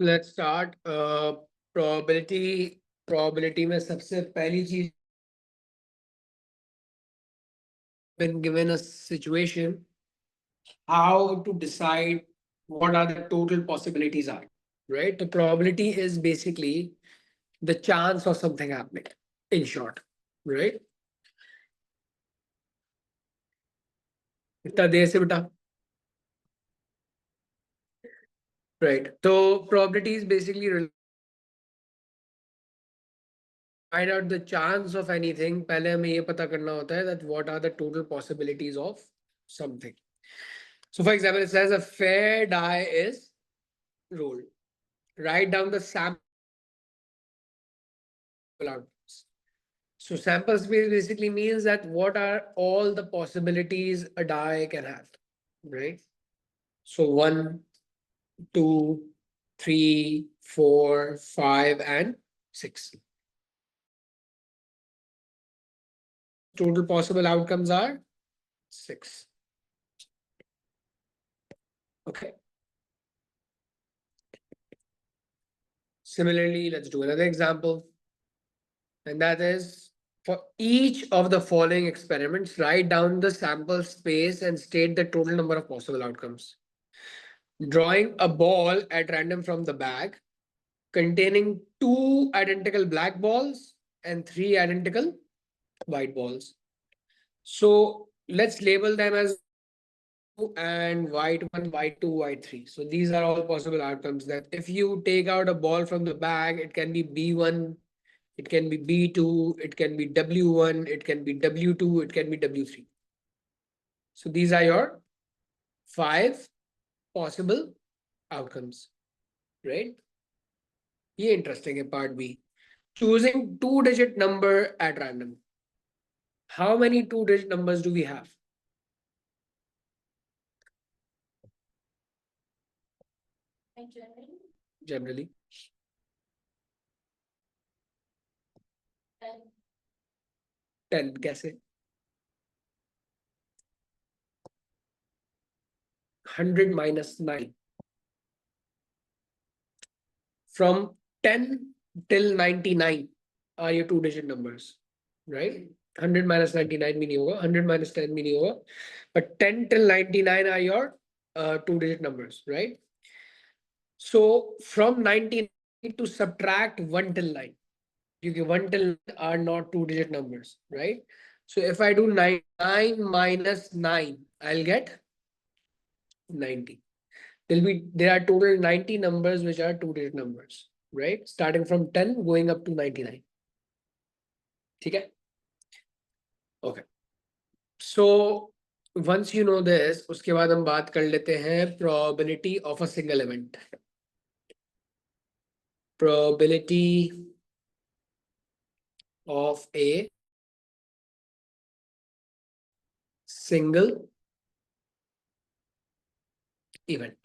Let's start. Probability में सबसे पहली चीज, been given a situation, how to decide what are the total possibilities are, right? The probability is basically the chance of something happening, in short, right? इतना देर से बेटा, right? So probability is basically find out the chance of anything. पहले हमें ये पता करना होता है that what are the total possibilities of something. So for example, it says a fair die is rolled. Write down the sample outcomes. So sample space basically means that what are all the possibilities a die can have, right? So 1, 2, 3, 4, 5, and 6. Total possible outcomes are 6. Okay. Similarly, let's do another example. And that is, for each of the following experiments, write down the sample space and state the total number of possible outcomes. Drawing a ball at random from the bag containing 2 identical black balls and 3 identical white balls. So let's label them as and white 1, white 2, white 3. So these are all possible outcomes, that if you take out a ball from the bag, it can be B1, it can be B2, it can be W1, it can be W2, it can be W3. So these are your 5 possible outcomes, right? ये interesting है part B. Choosing 2-digit number at random. How many 2-digit numbers do we have? Generally. 10. कैसे? 100 minus 9. From 10 till 99 are your 2-digit numbers, right? 100 minus 99 meaning होगा, 100 minus 10 meaning होगा, but 10 till 99 are your 2-digit numbers, right? So from 99 to subtract 1 till 9, you get 1 till 9 are not 2-digit numbers, right? So if I do 99 minus 9, I'll get 90. There are total 90 numbers which are 2-digit numbers, right? Starting from 10 going up to 99. Okay. Okay. So once you know this, उसके बाद हम बात कर लेते हैं probability of a single event. Probability of a single event.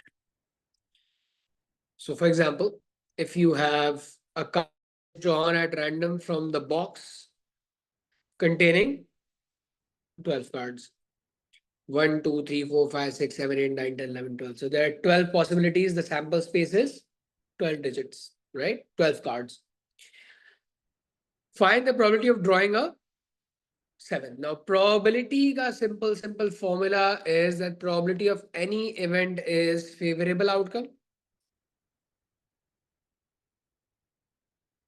So for example, if you have a card drawn at random from the box containing 12 cards. 1, 2, 3, 4, 5, 6, 7, 8, 9, 10, 11, 12. So there are 12 possibilities. The sample space is 12 digits, right? 12 cards. Find the probability of drawing a 7. Now, probability ka simple formula is that probability of any event is favorable outcome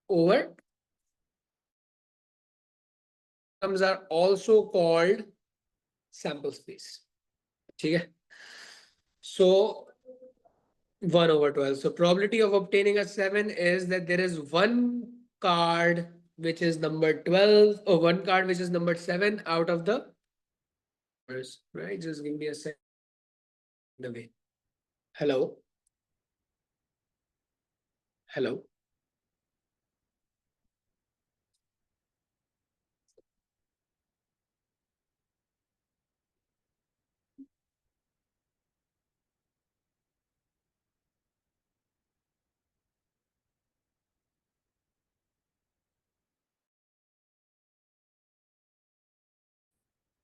over outcomes are also called sample space. Okay? So 1 over 12. So probability of obtaining a 7 is that there is one card which is number 12 or one card which is number 7 out of the numbers, right? Just give me a second. The way. Hello. Hello.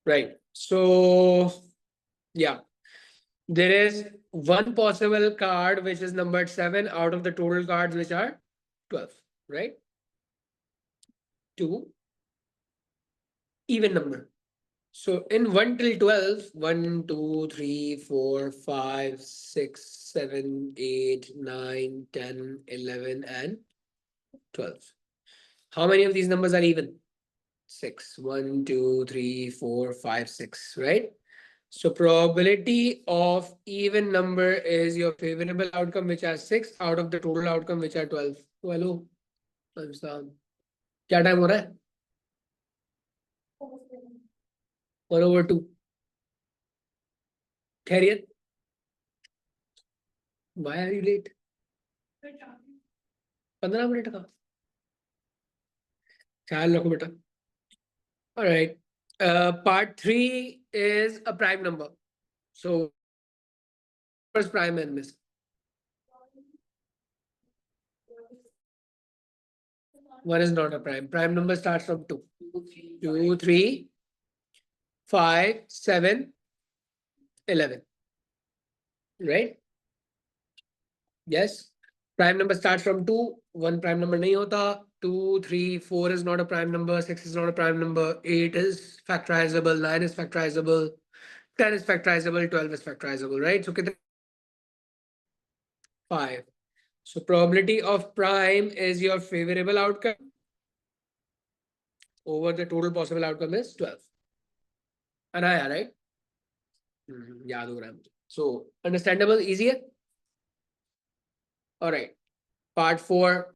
Right. So yeah, there is one possible card which is numbered 7 out of the total cards which are 12, right? 2 even number. So in 1 till 12, 1, 2, 3, 4, 5, 6, 7, 8, 9, 10, 11, and 12. How many of these numbers are even? 6. 1, 2, 3, 4, 5, 6, right? So probability of even number is your favorable outcome, which are 6 out of the total outcome, which are 12. So hello, I'm Sam. क्या time हो रहा है? 1/2. खैरियत? Why are you late? 15 minute का ख्याल रखो बेटा. All right. Part 3 is a prime number. So first prime and miss. One is not a prime. Prime number starts from 2. 2, 3, 5, 7, 11. Right? Yes. Prime number starts from 2. One prime number nahi hota. 2, 3, 4 is not a prime number. 6 is not a prime number. 8 is factorizable. 9 is factorizable. 10 is factorizable. 12 is factorizable. Right? So 5. So probability of prime is your favorable outcome over the total possible outcome is 12. Anaya, right? याद हो रहा है मुझे. So understandable, easier. All right. Part 4.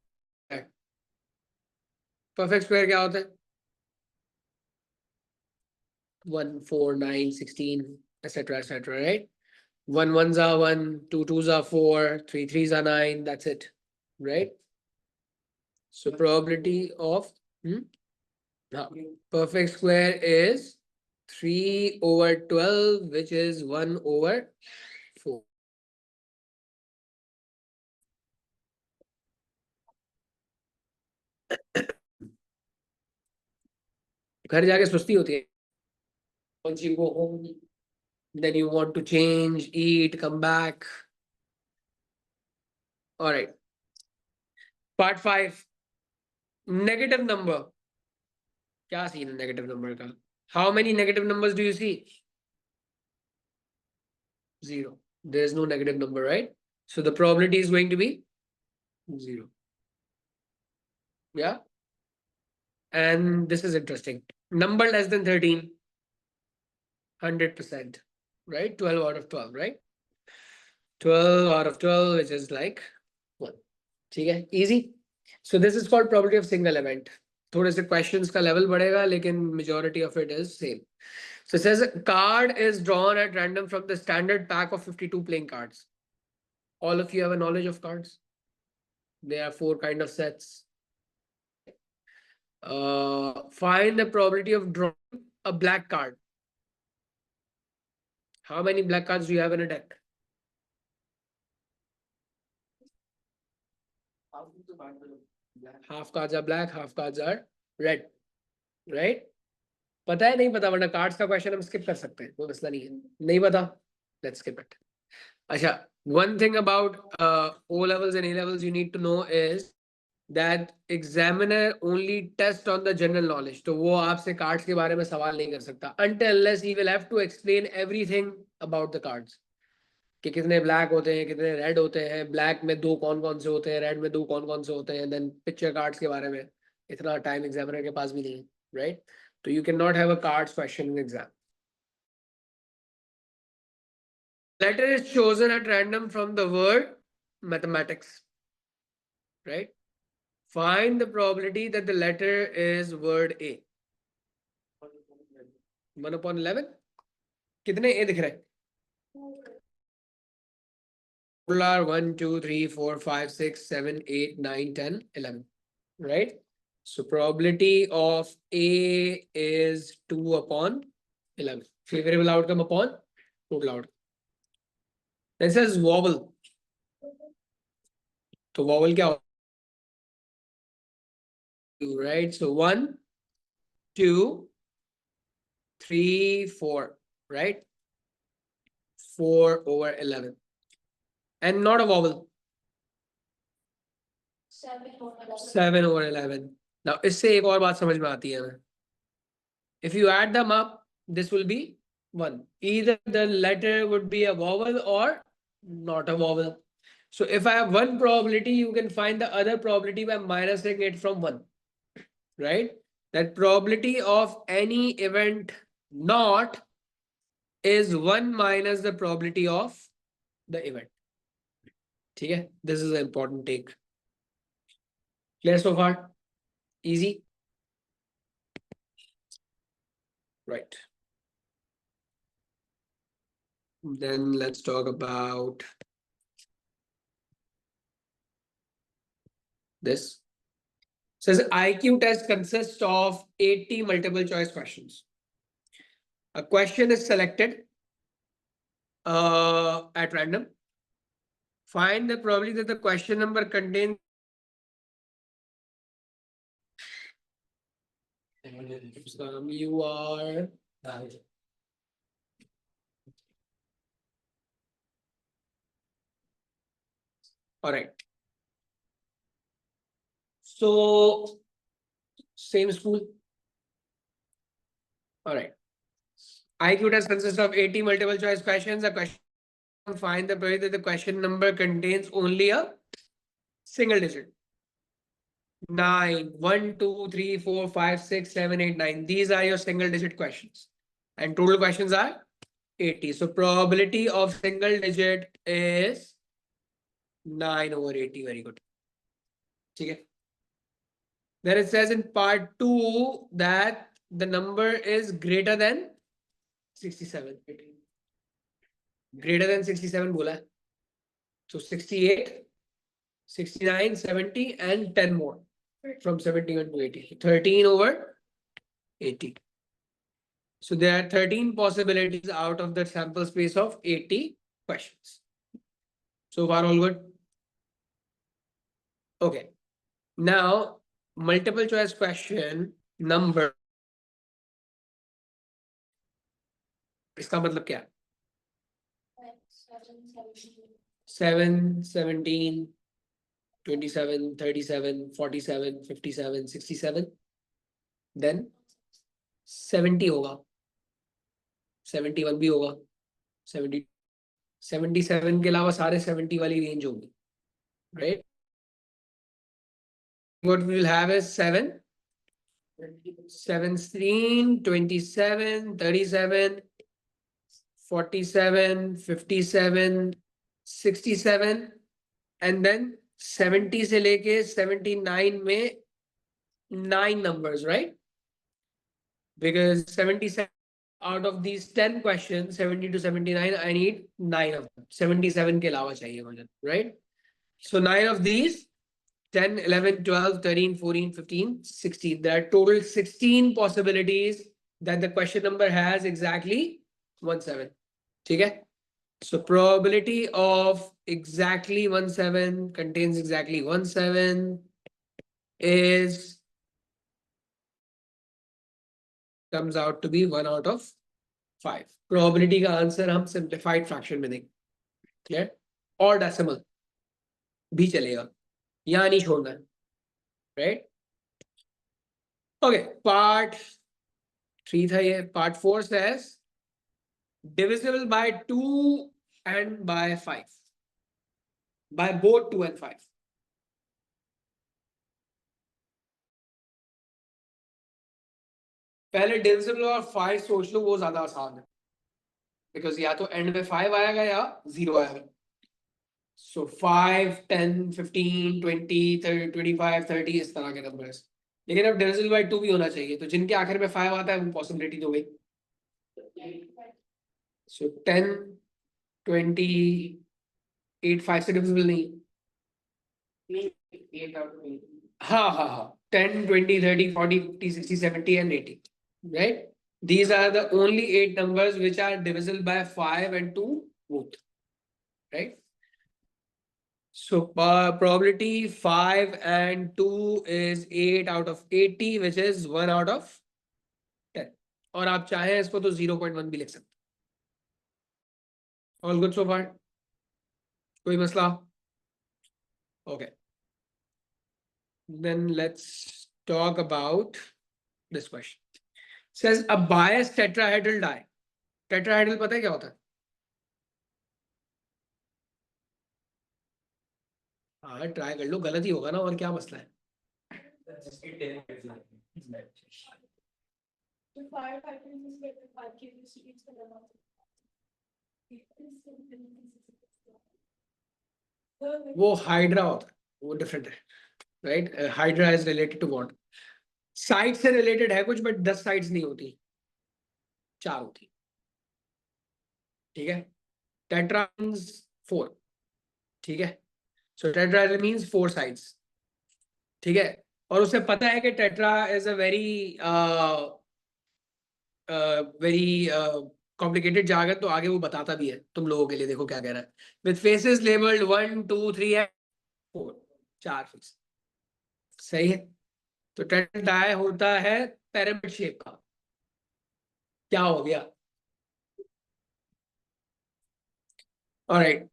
Perfect square क्या होता है? 1, 4, 9, 16, etc. etc. Right? 1 1s are 1, 2 2s are 4, 3 3s are 9. That's it. Right? So probability of perfect square is 3 over 12, which is 1 over 4. घर जाके सुस्ती होती है. Once you go home, then you want to change, eat, come back. All right. Part 5. Negative number. क्या scene है negative number का? How many negative numbers do you see? 0. There is no negative number, right? So the probability is going to be 0. Yeah. And this is interesting. Number less than 13. 100%. Right? 12 out of 12, right? 12 out of 12, which is like 1. Okay, easy. So this is called probability of single event. थोड़े से questions का level बढ़ेगा, लेकिन majority of it is same. So it says a card is drawn at random from the standard pack of 52 playing cards. All of you have a knowledge of cards. There are 4 kind of sets. Find the probability of drawing a black card. How many black cards do you have in a deck? Half cards are black, half cards are red. Right? पता है नहीं पता, वरना cards का question हम skip कर सकते हैं, कोई मसला नहीं है. नहीं पता, लेट्स स्किप इट. अच्छा, one thing about O levels and A levels you need to know is that examiner only test on the general knowledge. तो वो आपसे कार्ड्स के बारे में सवाल नहीं कर सकता until unless he will have to explain everything about the cards. कि कितने ब्लैक होते हैं, कितने रेड होते हैं, ब्लैक में 2 कौन कौन से होते हैं, रेड में 2 कौन कौन से होते हैं, देन पिक्चर कार्ड्स के बारे में इतना टाइम एग्जामिनर के पास भी नहीं है, राइट? तो you can not have a cards question in exam. Letter is chosen at random from the word mathematics, right? Find the probability that the letter is word A. 1/11. कितने A दिख रहे हैं? Total are 1, 2, 3, 4, 5, 6, 7, 8, 9, 10, 11. Right? So probability of A is 2/11. Favorable outcome upon total outcome. Then says vowel. So vowel क्या होता है? Right? So 1, 2, 3, 4. Right? 4/11. and not a vowel. 7/11. Now इससे एक और बात समझ में आती है हमें. If you add them up, this will be 1. Either the letter would be a vowel or not a vowel. So if I have one probability, you can find the other probability by minusing it from 1. Right? That probability of any event not is 1 minus the probability of the event. Okay? This is an important take. Clear so far? Easy? Right. Then let's talk about this. Says IQ test consists of 80 multiple choice questions. A question is selected at random. Find the probability that the question number contains you are all right. So same school. All right. IQ test consists of 80 multiple choice questions. A question, find the probability that the question number contains only a single digit. 9, 1, 2, 3, 4, 5, 6, 7, 8, 9. These are your single digit questions. And total questions are 80. So probability of single digit is 9/80. Very good. Okay. Then it says in part 2 that the number is greater than 67. Greater than 67 bola hai. So 68, 69, 70 and 10 more from 71 to 80. 13/80. So there are 13 possibilities out of the sample space of 80 questions. So far all good? Okay. Now multiple choice question number. इसका मतलब क्या? 7, 17, 27, 37, 47, 57, 67. Then 70 होगा. 71 भी होगा. 70, 77 के अलावा सारे 70 वाली रेंज होगी. Right? What we will have is 7, 17, 27, 37, 47, 57, 67 and then 70 से लेके 79 में 9 numbers, right? Because 77 out of these 10 questions, 70 to 79, I need 9 of them. 77 के अलावा चाहिए मुझे, right? So 9 of these, 10, 11, 12, 13, 14, 15, 16. There are total 16 possibilities that the question number has exactly 17. Okay? So probability of exactly 17 contains exactly 17 is comes out to be 1 out of 5. Probability का answer हम simplified fraction में देंगे. Clear? और decimal भी चलेगा. यहाँ नहीं छोड़ना है. Right? Okay. Part 3 था ये. Part 4 says divisible by 2 and by 5. By both 2 and 5. पहले divisible और 5 सोच लो, वो ज्यादा आसान है. Because या तो end में 5 आएगा या 0 आएगा. So 5, 10, 15, 20, 30, 25, 30 इस तरह के numbers. लेकिन अब divisible by 2 भी होना चाहिए. तो जिनके आखिर में 5 आता है वो possibility तो गई. So 10, 20, 8, 5 से divisible नहीं. हाँ. 10, 20, 30, 40, 50, 60, 70 and 80. Right? These are the only 8 numbers which are divisible by 5 and 2 both. Right? So probability 5 and 2 is 8 out of 80, which is 1 out of 10. और आप चाहें इसको तो 0.1 भी लिख सकते. All good so far? कोई मसला? Okay. Then let's talk about this question. Says a biased tetrahedral die. Tetrahedral पता है क्या होता है? हाँ ट्राई कर लो, गलत ही होगा ना, और क्या मसला है? वो हाइड्रा होता है, वो डिफरेंट है, right? Hydra is related to what? Side से रिलेटेड है कुछ, बट 10 साइड्स नहीं होती, 4 होती। ठीक है? Tetra means 4। ठीक है? सो टेट्रा मींस 4 साइड्स। ठीक है? और उसे पता है कि tetra is a very very complicated jargon, तो आगे वो बताता भी है तुम लोगों के लिए। देखो क्या कह रहा है, with faces labelled 1 2 3 and 4, 4 face. सही है? तो टेट्रा डाई होता है पिरामिड शेप का। क्या हो गया? Alright,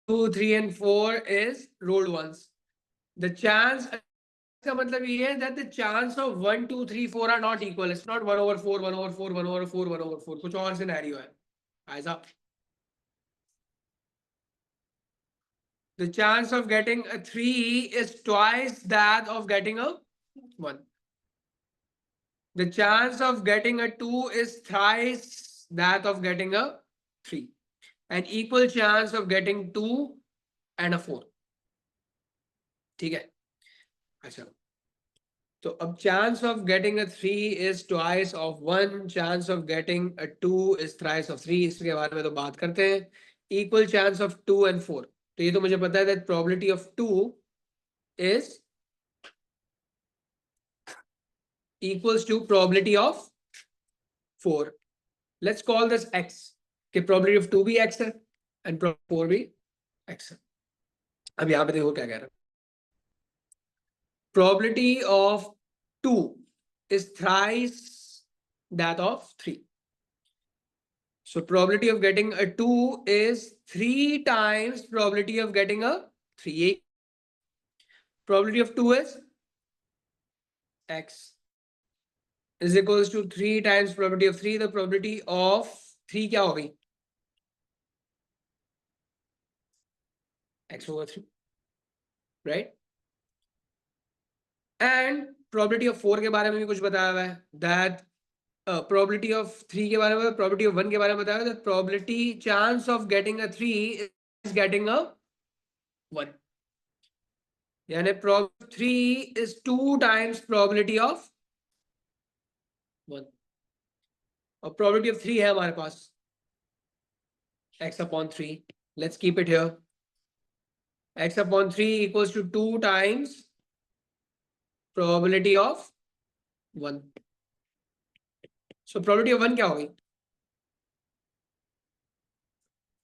2 3 and 4 is rolled ones. The chance का मतलब ये है that the chance of 1 2 3 4 are not equal. It's not 1/4 1/4 1/4 1/4, कुछ और सिनेरियो है ऐसा। The chance of getting a 3 is twice that of getting a 1. The chance of getting a 2 is thrice that of getting a 3. An equal chance of getting 2 and a 4. ठीक है? अच्छा, तो अब chance of getting a 3 is twice of 1, chance of getting a 2 is thrice of 3. इसके बारे में तो बात करते हैं। Equal chance of 2 and 4, तो ये तो मुझे पता है that probability of 2 is equals to probability of 4. Let's call this x, कि probability of 2 भी x है and probability of 4 भी x है। अब यहाँ पे देखो क्या कह रहा है, probability of 2 is thrice that of 3. So probability of getting a 2 is 3 times probability of getting a 3. Probability of 2 is x is equals to 3 times probability of 3. The probability of 3 क्या हो गई? X over 3, right? And probability of 4 के बारे में भी कुछ बताया हुआ है, that probability of 3 के बारे में, probability of 1 के बारे में बताया, that probability chance of getting a 3 is getting a 1. यानी probability 3 is 2 times probability of 1. और probability of 3 है हमारे पास x upon 3. Let's keep it here. X upon 3 equals to 2 times probability of 1. So probability of 1 क्या होगी?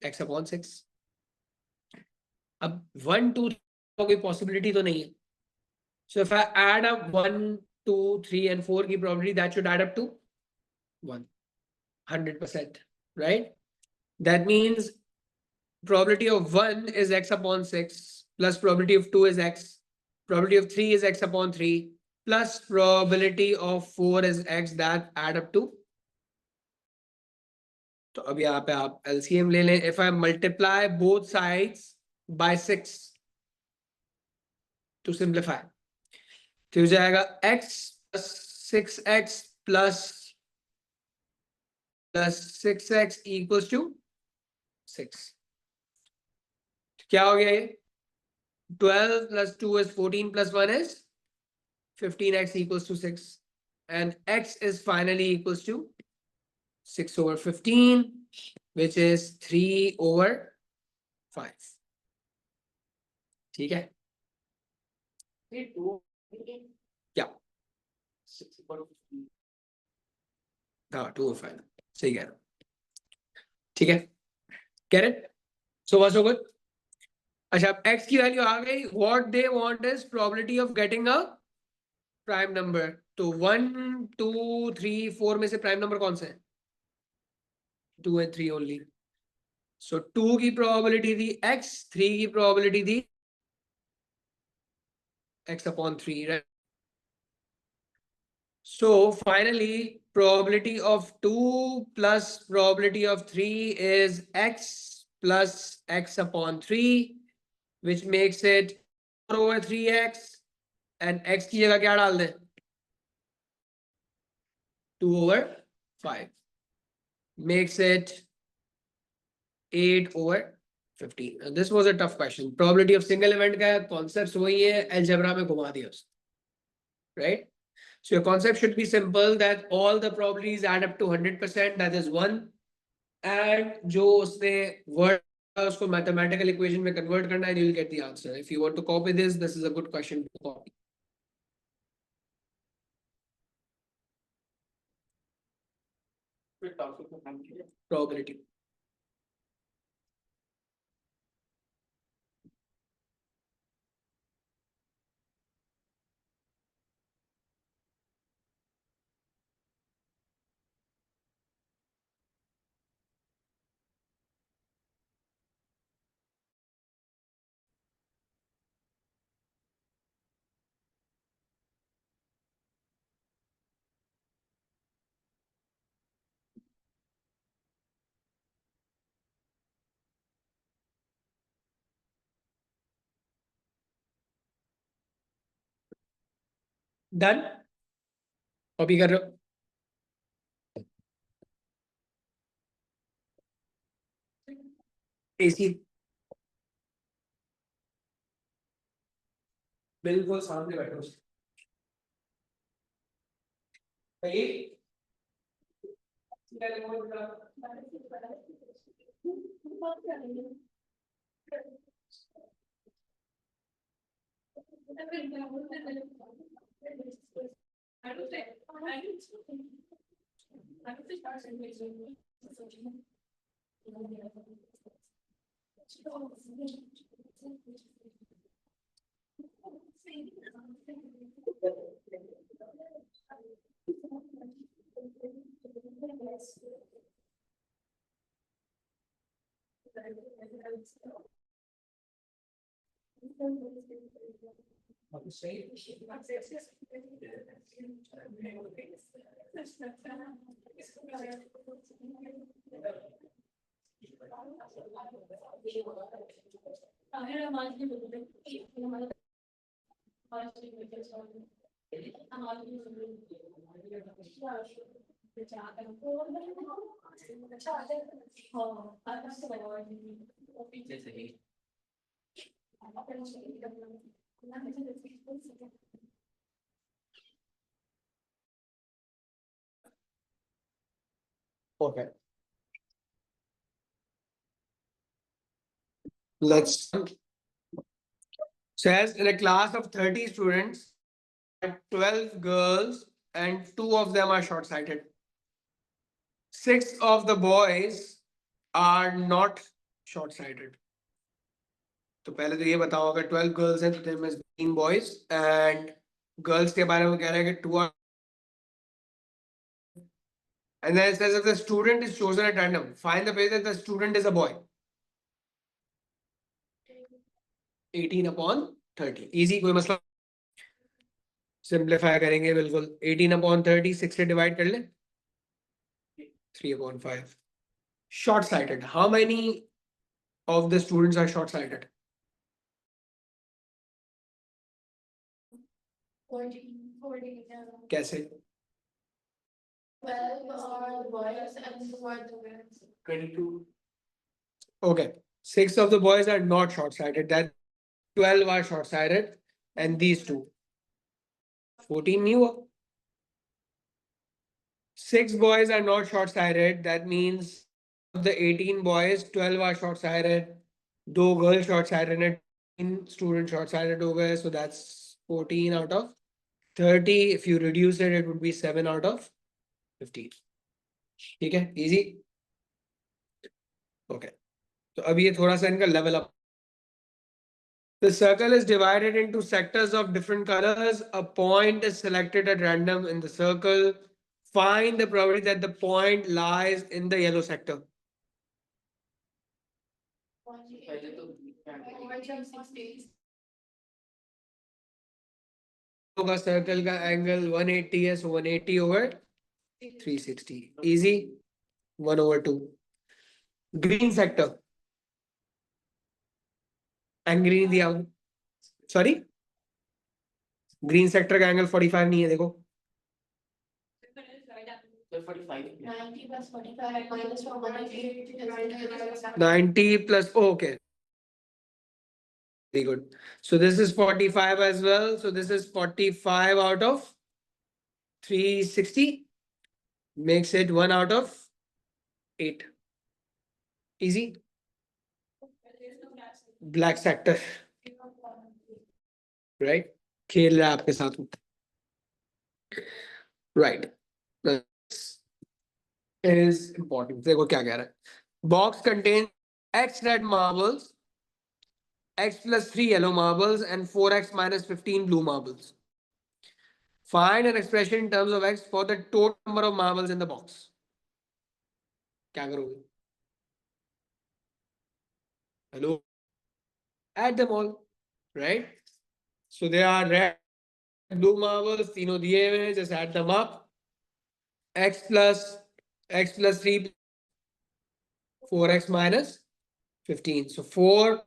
X upon 6. अब 1 2 कोई possibility तो नहीं है। So if I add up 1 2 3 and 4 की probability, that should add up to 1, 100%, right? That means probability of 1 is x upon 6 plus probability of 2 is x, probability of 3 is x upon 3 plus probability of 4 is x, that add up to। तो अब यहाँ पे आप LCM ले लें। If I multiply both sides by 6 to simplify, तो हो जाएगा x plus 6x plus 6x equals to 6। क्या हो गया ये? 12 plus 2 is 14 plus 1 is 15x equals to 6, and x is finally equals to 6 over 15, which is 3 over 5. ठीक है? क्या? हाँ 2 over 5, सही कह रहा हूँ। ठीक है? Get it? So what's so good? अच्छा, अब x की वैल्यू आ गई। What they want is probability of getting a prime number. तो 1 2 3 4 में से प्राइम नंबर कौन सा है? 2 and 3 only. So 2 की probability थी x, 3 की probability थी x upon 3, right? So finally, probability of 2 plus probability of 3 is x plus x upon 3, which makes it 4 over 3x, and x की जगह क्या डाल दें? 2 over 5. Makes it 8 over 15. And this was a tough question. Probability of single event का concepts वही है, algebra में घुमा दिया उसने. Right? So your concept should be simple, that all the probabilities add up to 100%, that is 1. And जो उसने word उसको mathematical equation में convert करना है, and you will get the answer. If you want to copy this is a good question to copy. Probability. Done? Copy कर रहे हो? AC बिल्कुल सामने बैठो उसके. सही? Okay. Let's. So as in a class of 30 students, 12 girls and 2 of them are short-sighted. 6 of the boys are not short-sighted. तो पहले तो ये बताओ, अगर 12 girls हैं तो there must be 3 boys, and girls के बारे में कह रहा है कि 2 are, and then it says if the student is chosen at random, find the place that the student is a boy. 18 upon 30. Easy, कोई मसला. सिंप्लीफाई करेंगे बिल्कुल. 18 upon 30 6 से डिवाइड कर ले. 3 upon 5. Short-sighted. How many of the students are short-sighted? 40. कैसे? 12 are boys and 2 are girls. 22. Okay. 6 of the boys are not short-sighted. That 12 are short-sighted, and these 2. 14 new. 6 boys are not short-sighted. That means of the 18 boys, 12 are short-sighted. 2 girls short-sighted and 18 students short-sighted over. So that's 14 out of 30. If you reduce it, it would be 7 out of 15. Okay, easy. Okay. So अब ये थोड़ा सा इनका level up. The circle is divided into sectors of different colors. A point is selected at random in the circle. Find the probability that the point lies in the yellow sector. होगा circle का angle 180 है, सो 180 over 360 easy 1/2 green sector and green दिया sorry green sector का angle 45 नहीं है देखो 90 plus okay very good so this is 45 as well so this is 45 out of 360 makes it 1 out of 8 easy black sector right खेल रहा है आपके साथ right this is important देखो क्या कह रहा है box contains x red marbles x plus 3 yellow marbles and 4x minus 15 blue marbles find an expression in terms of x for the total number of marbles in the box क्या करोगे hello add them all right so they are red blue marbles तीनों दिए हुए हैं just add them up x plus 3 4x minus 15 so 4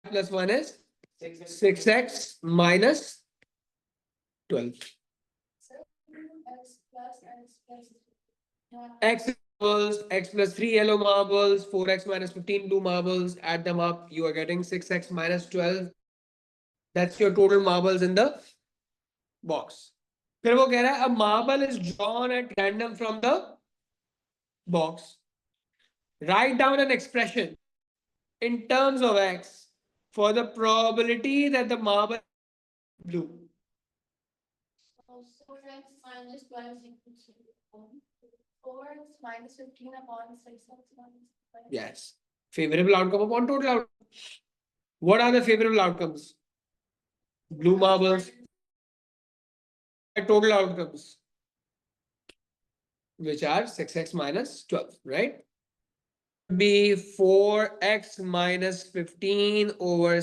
plus 1 is 6x minus 12 x equals x plus 3 yellow marbles 4x minus 15 blue marbles add them up you are getting 6x minus 12 that's your total marbles in the box फिर वो कह रहा है a marble is drawn at random from the box write down an expression in terms of x for the probability that the marble is blue 4x minus 12 equals to 4x minus 15 upon 6x minus 12. yes favorable outcome upon total outcome what are the favorable outcomes blue marbles total outcomes which are 6x minus 12 right be 4x minus 15 over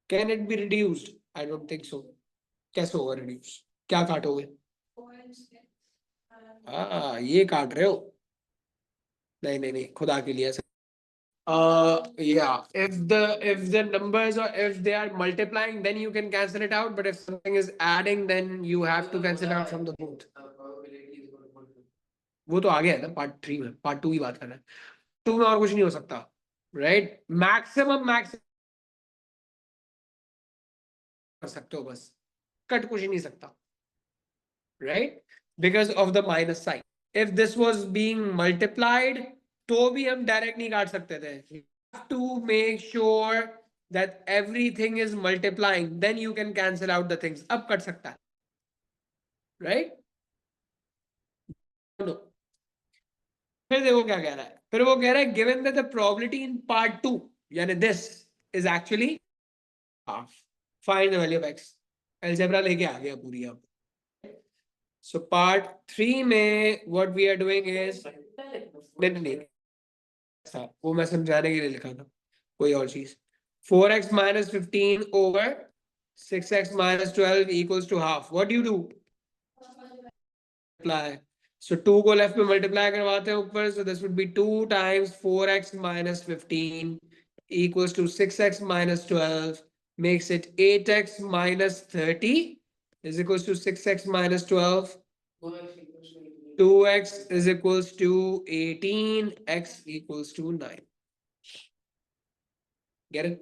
can it be reduced I don't think so कैसे होगा reduce क्या काटोगे ये काट रहे हो नहीं नहीं नहीं खुदा के लिए yeah if the numbers or if they are multiplying then you can cancel it out but if something is adding then you have to cancel out from the both वो तो आ गया है ना पार्ट 3 में पार्ट 2 की बात कर रहे हैं 2 में और कुछ नहीं हो सकता राइट मैक्सिमम कर सकते हो बस कट कुछ नहीं सकता right because of the minus sign if this was being multiplied तो भी हम डायरेक्ट नहीं काट सकते थे to make sure that everything is multiplying then you can cancel out the things अब कट सकता है राइट फिर देखो क्या कह रहा है फिर वो कह रहा है given that the probability in part 2 यानी this is actually half find the value of x algebra लेके आ गया पूरी अब so part 3 में what we are doing is नहीं वो मैं समझाने के लिए लिखा था कोई और चीज 4x minus 15 over 6x minus 12 equals to half what do you do multiply so 2 को लेफ्ट में मल्टीप्लाई करवाते हैं ऊपर so this would be 2 times 4x minus 15 equals to 6x minus 12 makes it 8x minus 30 is equals to 6x minus 12 2x is equals to 18 x equals to 9 get it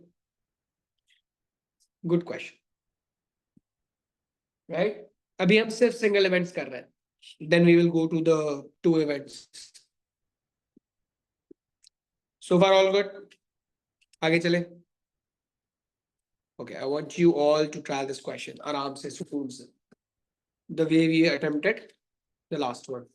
good question right अभी हम सिर्फ single events कर रहे हैं then we will go to the two events so far all good आगे चले okay I want you all to try this question आराम से सुकून से the way we attempted the last one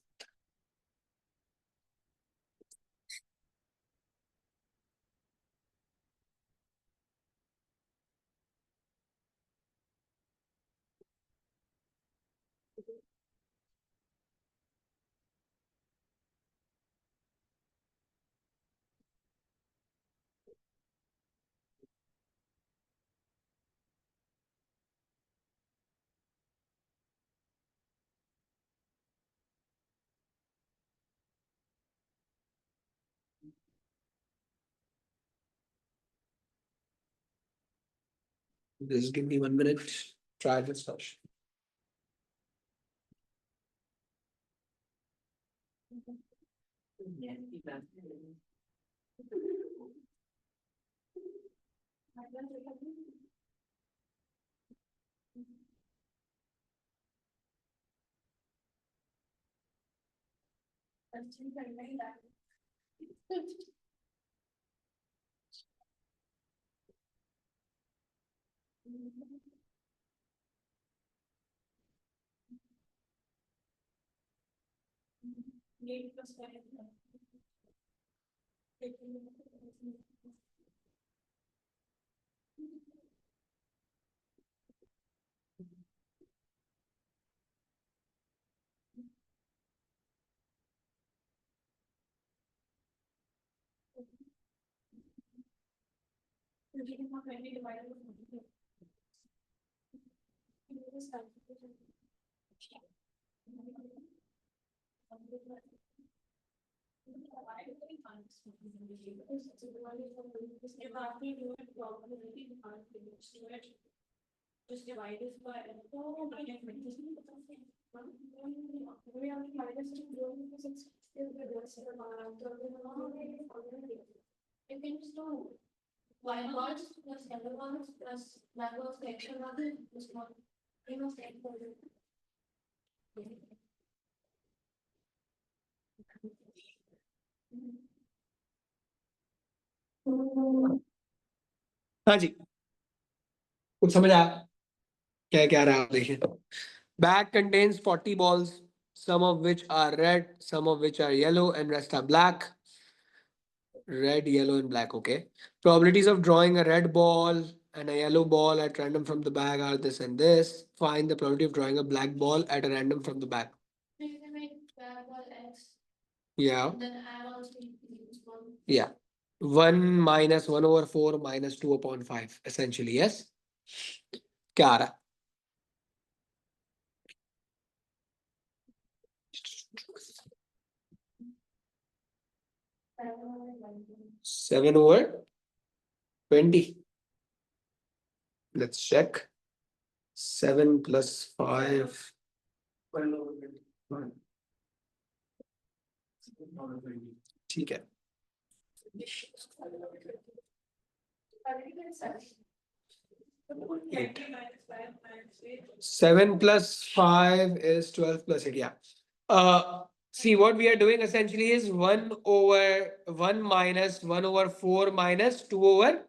Just give me 1 minute. Try this first. हाँ जी, कुछ समझ आया क्या क्या रहा है देखिए. Bag contains 40 balls, some of which are red, some of which are yellow, and rest are black. Red, yellow, and black. Okay. Probabilities of drawing a red ball and a yellow ball at random from the bag are this and this. Find the probability of drawing a black ball at a random from the bag. Yeah. Yeah. 1 minus 1 over 4 minus 2 upon 5. Essentially, yes. क्या आ रहा है? 7 over 20. Let's check. 7 plus 5. ठीक है. 8. 7 plus 5 is 12 plus 8. Yeah. See, what we are doing essentially is 1 over 1 minus 1 over 4 minus 2 over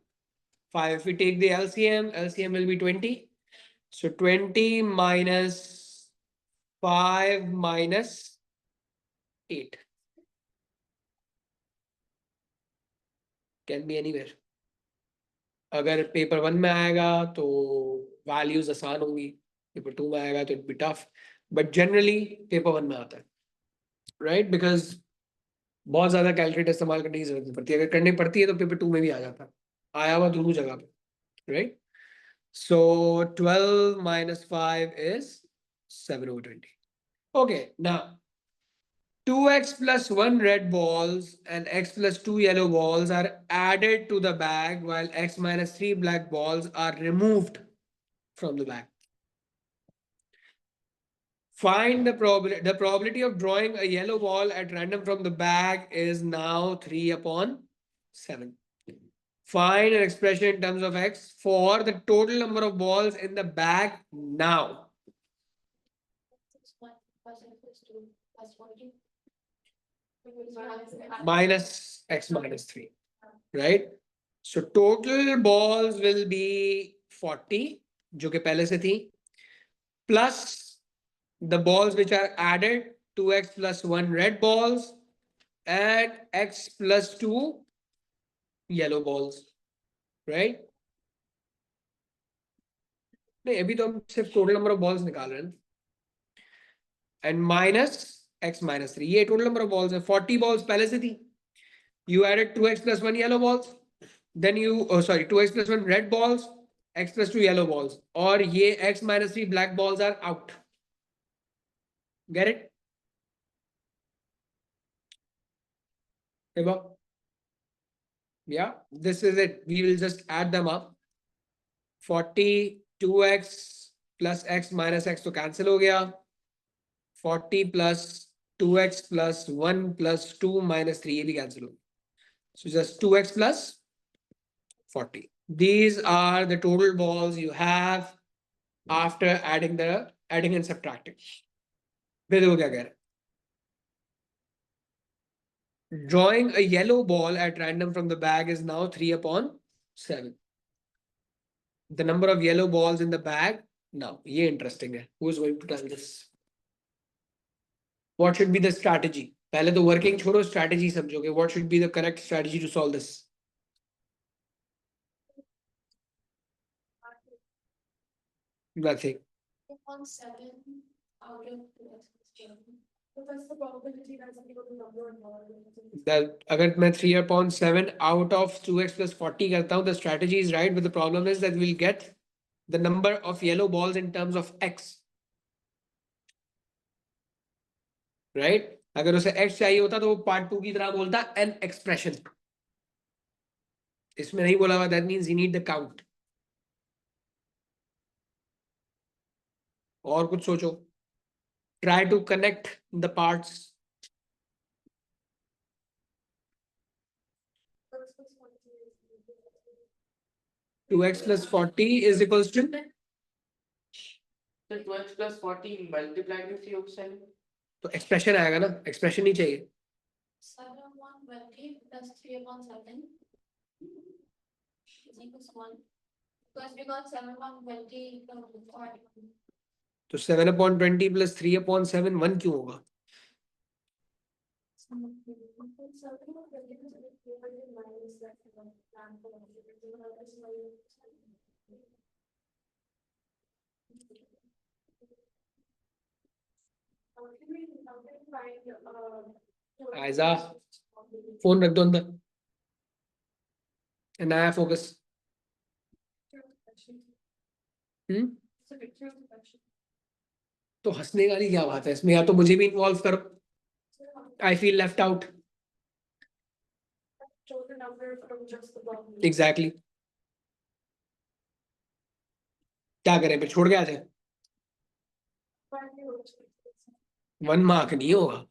5. If we take the LCM will be 20. So 20 minus 5 minus 8 can be anywhere. अगर paper 1 में आएगा तो values आसान होंगी, paper 2 में आएगा तो it be tough, but generally paper 1 में आता है, राइट? बिकॉज बहुत ज्यादा कैलकुलेटर इस्तेमाल करने की जरूरत नहीं पड़ती, अगर करनी पड़ती है तो पेपर 2 में भी आ जाता है, आया हुआ दोनों जगह पे, right? So 12 minus 5 is 7 over 20. Okay, now 2x plus 1 red balls and x plus 2 yellow balls are added to the bag while x minus 3 black balls are removed from the bag. Find the probability of drawing a yellow ball at random from the bag is now 3 upon 7. Find an expression in terms of x for the total number of balls in the bag now. Minus x minus 3, right? So total balls will be 40, जो कि पहले से थी, plus the balls which are added, 2x plus 1 red balls and x plus 2 yellow balls, right? नहीं, अभी तो हम सिर्फ total number of balls निकाल रहे हैं, and minus x minus 3, ये total number of balls है. 40 balls पहले से थी, you added 2x plus 1 yellow balls, then you 2x plus 1 red balls, x plus 2 yellow balls, और ये x minus 3 black balls are out. Get it? Yeah, this is it. We will just add them up. 40 2x plus x minus x तो cancel हो गया. 40 plus 2x plus 1 plus 2 minus 3 ये भी cancel हो गया. So just 2x plus 40. These are the total balls you have after adding and subtracting. फिर देखो क्या कह रहा है. Drawing a yellow ball at random from the bag is now 3 upon 7. The number of yellow balls in the bag now. ये interesting है. Who is going to tell this? What should be the strategy? पहले तो working छोड़ो, strategy समझोगे. What should be the correct strategy to solve this? Nothing. On 7 out of 2x. So that's the probability that's equal to number of balls. That अगर मैं 3 upon 7 out of 2x plus 40 करता हूँ, the strategy is right, but the problem is that we'll get the number of yellow balls in terms of x. Right? अगर उसे x चाहिए होता तो वो part 2 की तरह बोलता an expression. इसमें नहीं बोला हुआ, that means you need the count. और कुछ सोचो. Try to connect the parts. 2x plus 40 is equals to. So 2x plus 40 multiplied with 3 over 7. तो expression आएगा ना, expression ही चाहिए. 7 upon 20 plus 3 upon 7 is equals to 1. Because we got 7 upon 20 equals to 40. तो 7 upon 20 plus 3 upon 7 1 क्यों होगा? Aiza phone रख दो अंदर. नया फोकस. तो हंसने वाली क्या बात है इसमें? या तो मुझे भी इन्वॉल्व करो. I feel left out. Exactly. क्या करें फिर, छोड़ के आ जाए? 1 मार्क नहीं होगा,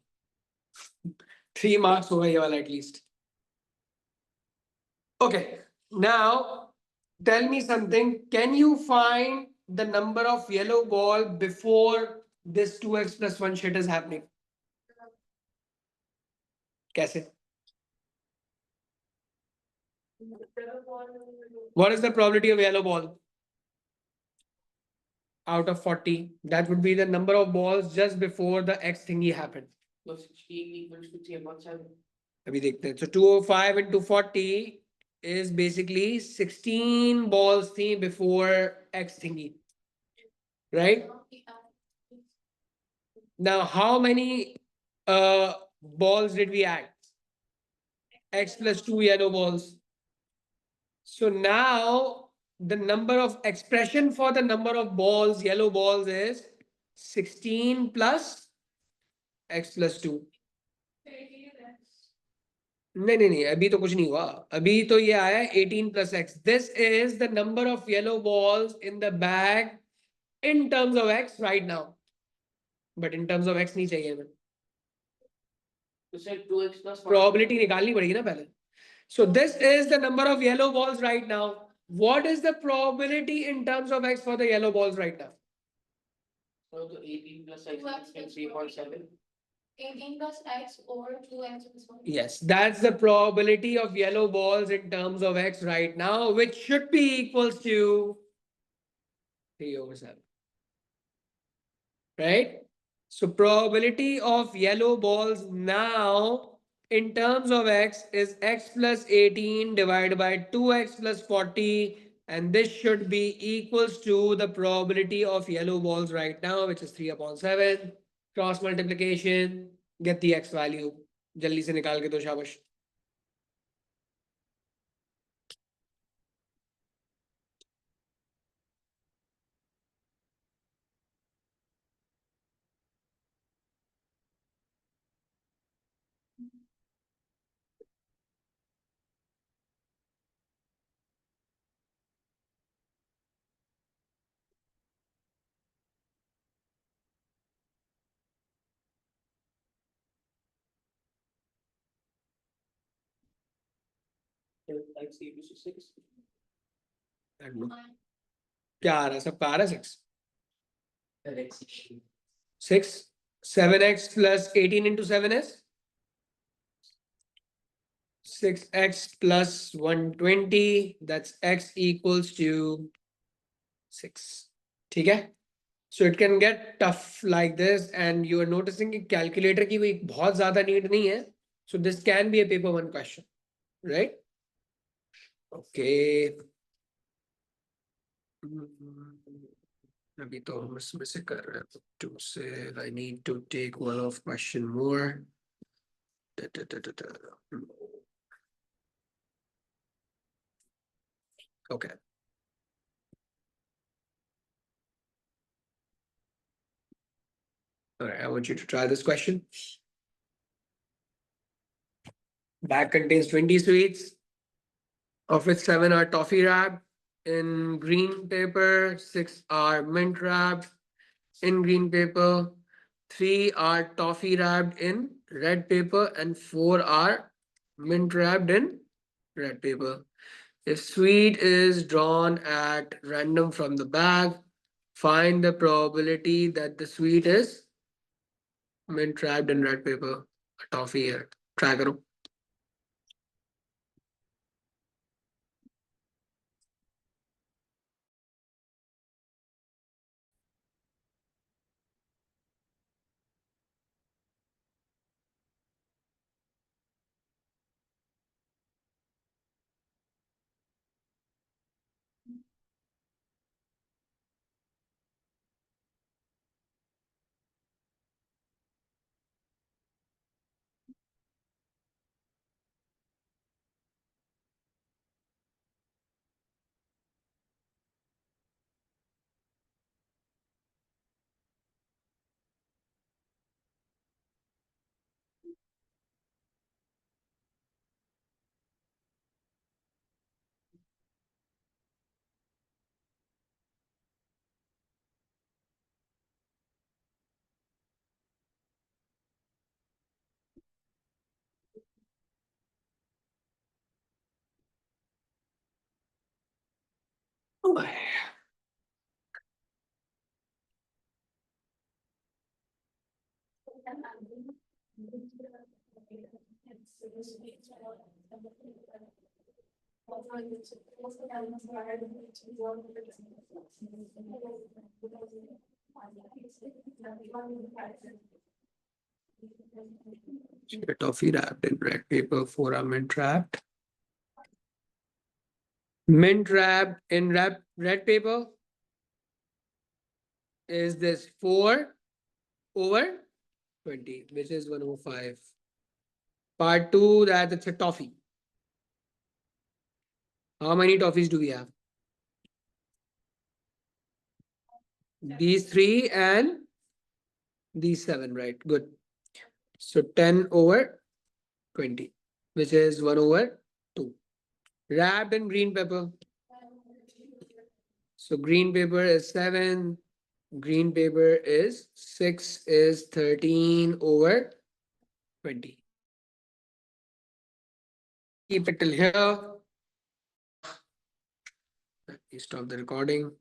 3 मार्क्स होगा ये वाला at least. Okay, now tell me something. Can you find the number of yellow ball before this 2x plus 1 shit is happening? कैसे? What is the probability of yellow ball out of 40? That would be the number of balls just before the x thingy happened. So 16 equals to 3 upon 7. अभी देखते हैं. So 205 into 40 is basically 16 balls थी before x thingy. Right? Now how many balls did we add? X plus 2 yellow balls. So now the number of expression for the number of balls, yellow balls, is 16 plus x plus 2. नहीं, अभी तो कुछ नहीं हुआ. अभी तो ये आया 18 plus x. This is the number of yellow balls in the bag in terms of x right now. But in terms of x नहीं चाहिए हमें. तो सर 2x plus 40. Probability निकालनी पड़ेगी ना पहले. So this is the number of yellow balls right now. What is the probability in terms of x for the yellow balls right now? So the 18 plus x plus 3 upon 7. 18 plus x over 2x plus 1. Yes, that's the probability of yellow balls in terms of x right now, which should be equals to 3 over 7. Right? So probability of yellow balls now in terms of x is x plus 18 divided by 2x plus 40, and this should be equals to the probability of yellow balls right now, which is 3 upon 7. Cross multiplication, get the x value. जल्दी से निकाल के दो, शाबाश. Like CBC 6. क्या आ रहा है सबका आ रहा है 6 7x plus 18 into 7 is 6x plus 120, that's x equals to 6. ठीक है? So it can get tough like this, and you are noticing कि calculator की कोई बहुत ज़्यादा need नहीं है. So this can be a paper 1 question, right? Okay. अभी तो हम इसमें से कर रहे हैं 2 से. I need to take one of question more. Okay. All right, I want you to try this question. Bag contains 20 sweets, of which 7 are toffee wrapped in green paper, 6 are mint wrapped in green paper, 3 are toffee wrapped in red paper, and 4 are mint wrapped in red paper. If sweet is drawn at random from the bag, find the probability that the sweet is mint wrapped in red paper. Toffee है. Try करो. Oh my. Toffee wrapped in red paper, 4 are mint wrapped. Mint wrapped in red paper is this 4 over 20, which is 105. Part 2, that it's a toffee. How many toffees do we have? These 3 and these 7, right? Good. So 10 over 20, which is 1 over 2. Wrapped in green paper. So green paper is 7. Green paper is 6 is 13 over 20. Keep it till here. Let me stop the recording.